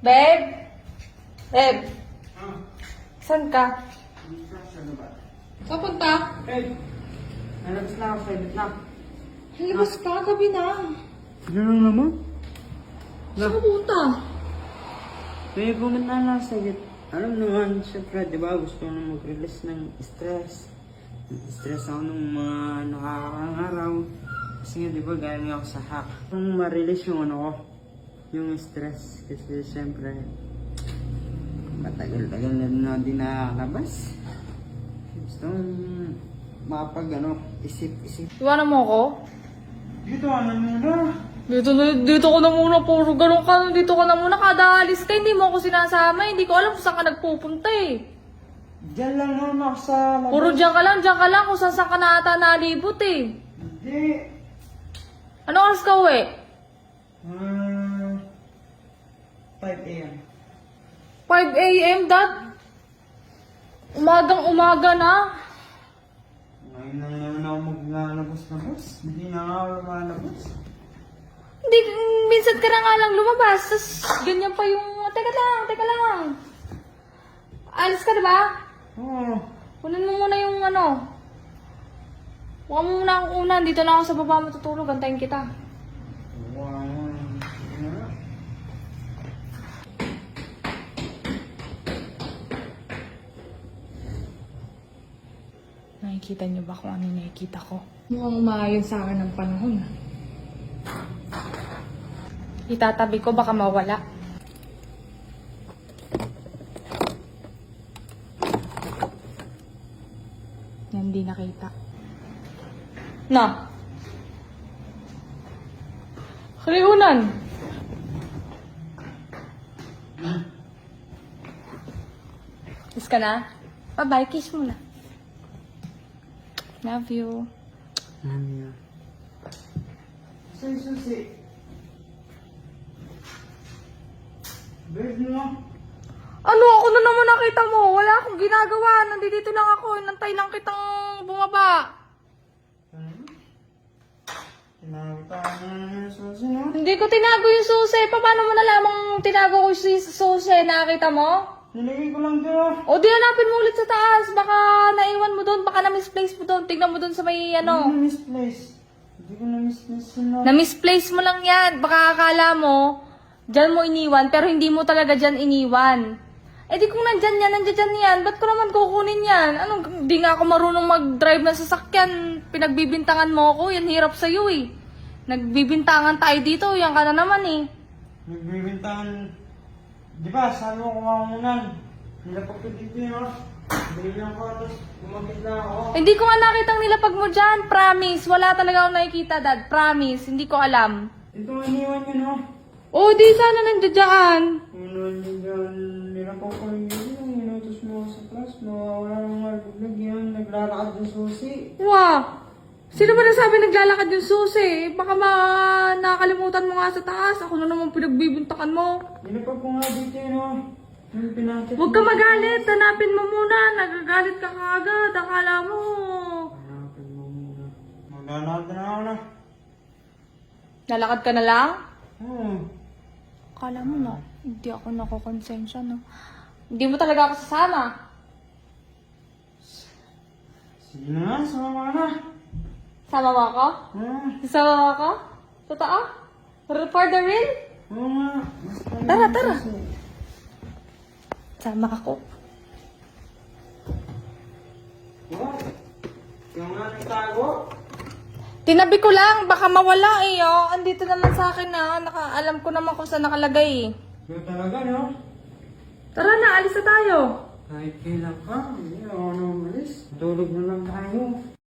Babe? Babe? Ah, Saan ka? sa baba. Saan punta? Eh, nalabas na ako sa Vietnam. Halabas ka, gabi na. Ano lang naman? Saan ka punta? May pumunta lang sa Vietnam. Alam naman, syempre, di ba, gusto ko na mag-release ng stress. Stress ako nung mga nakakaraang araw. Kasi nga, di ba, galing ako sa hack. Kung ma-release yung ano ko, yung stress. Kasi syempre, matagal-tagal na din nakakalabas. Gusto kong makapag, isip-isip. Iwanan mo ako? Dito, ano muna? Dito ko na muna, puro ganun ka. Dito ka na muna, kada alis ka, hindi mo ako sinasama. Hindi ko alam kung saan ka nagpupunta eh. Diyan lang naman ako sa labas. Puro diyan ka lang kung saan ka na ata nalibot eh. Hindi. Ano oras ka uwi? 5 a.m. 5 a.m. Dad? Umagang-umaga na. Ngayon na naman ako maglalabas-labas. Hindi na ako lumalabas. Hindi, minsan ka na nga lang lumabas. Tapos ganyan pa yung, teka lang. Alis ka na ba? Oo. Kunin mo muna yung ano. Huwag mo muna akong unan. Dito na ako sa baba matutulog. Antayin kita. Wow. Nakikita niyo ba kung ano nakikita ko? Mukhang umaayon sa akin ng panahon. Itatabi ko, baka mawala. Yan, di nakita. Na! Kaliunan! Kiss ka na? Bye-bye, kiss mo na. Love you. Ano yan? Susi. Bird mo. Ano? Ako na naman nakita mo. Wala akong ginagawa. Nandito lang ako. Nantay lang kitang bumaba. Tinawag na susi, no? Hindi ko tinago yung susi. Paano mo nalamang tinago ko yung susi? Nakita mo? Nilagay ko lang doon. O di hanapin mo ulit sa taas. Baka naiwan mo doon. Baka na-misplace mo doon. Tignan mo doon sa may ano. Na-misplace. Hindi ko na-misplace yun, no? Na-misplace mo lang yan. Baka akala mo, dyan mo iniwan. Pero hindi mo talaga dyan iniwan. Eh di kung nandyan yan, nandyan yan. Ba't ko naman kukunin yan? Ano, di nga ako marunong mag-drive ng sasakyan. Pinagbibintangan mo ako. Yan hirap sa'yo eh. Nagbibintangan tayo dito. Yan ka na naman eh. Nagbibintangan. Di ba, sabi mo kumamunan. Nilapag ko dito yun, no? Binigyan ko, tapos lumapit na ako. Hindi ko nga nakitang nilapag mo dyan. Promise. Wala talaga akong nakikita, Dad. Promise. Hindi ko alam. Ito ang iniwan yun, no? Oh, di sana nandiyan dyan. Ano yun dyan, nilapag ko rin yun, inutos mo sa class, mawawala ng maraglag yan, naglalakad ng susi. Wow. Sino ba nasabi naglalakad yung susi? Baka nakakalimutan mo nga sa taas. Ako na naman pinagbibintakan mo. Nilapag ko nga dito yun, no? Yung pinakit. Huwag ka magalit. Hanapin mo muna. Nagagalit ka kaagad. Akala mo. Hanapin mo muna. Maglalakad na ako na. Lalakad ka na lang? Oo. Akala mo na. Hindi ako nakukonsensya, no? Hindi mo talaga ako sasama. Sige na nga, sumama ka na. Sama mo ako? Sama mo ako? Totoo? For the real? Oo nga. Tara. Sama ako. What? Yung nga nagtago? Tinabi ko lang, baka mawala eh. Oh. Andito naman sa akin na. Alam ko naman kung saan nakalagay eh. Yung talaga, no? Tara na, alis na tayo. Kahit kailan ka, hindi ako na umalis. Tulog na lang tayo.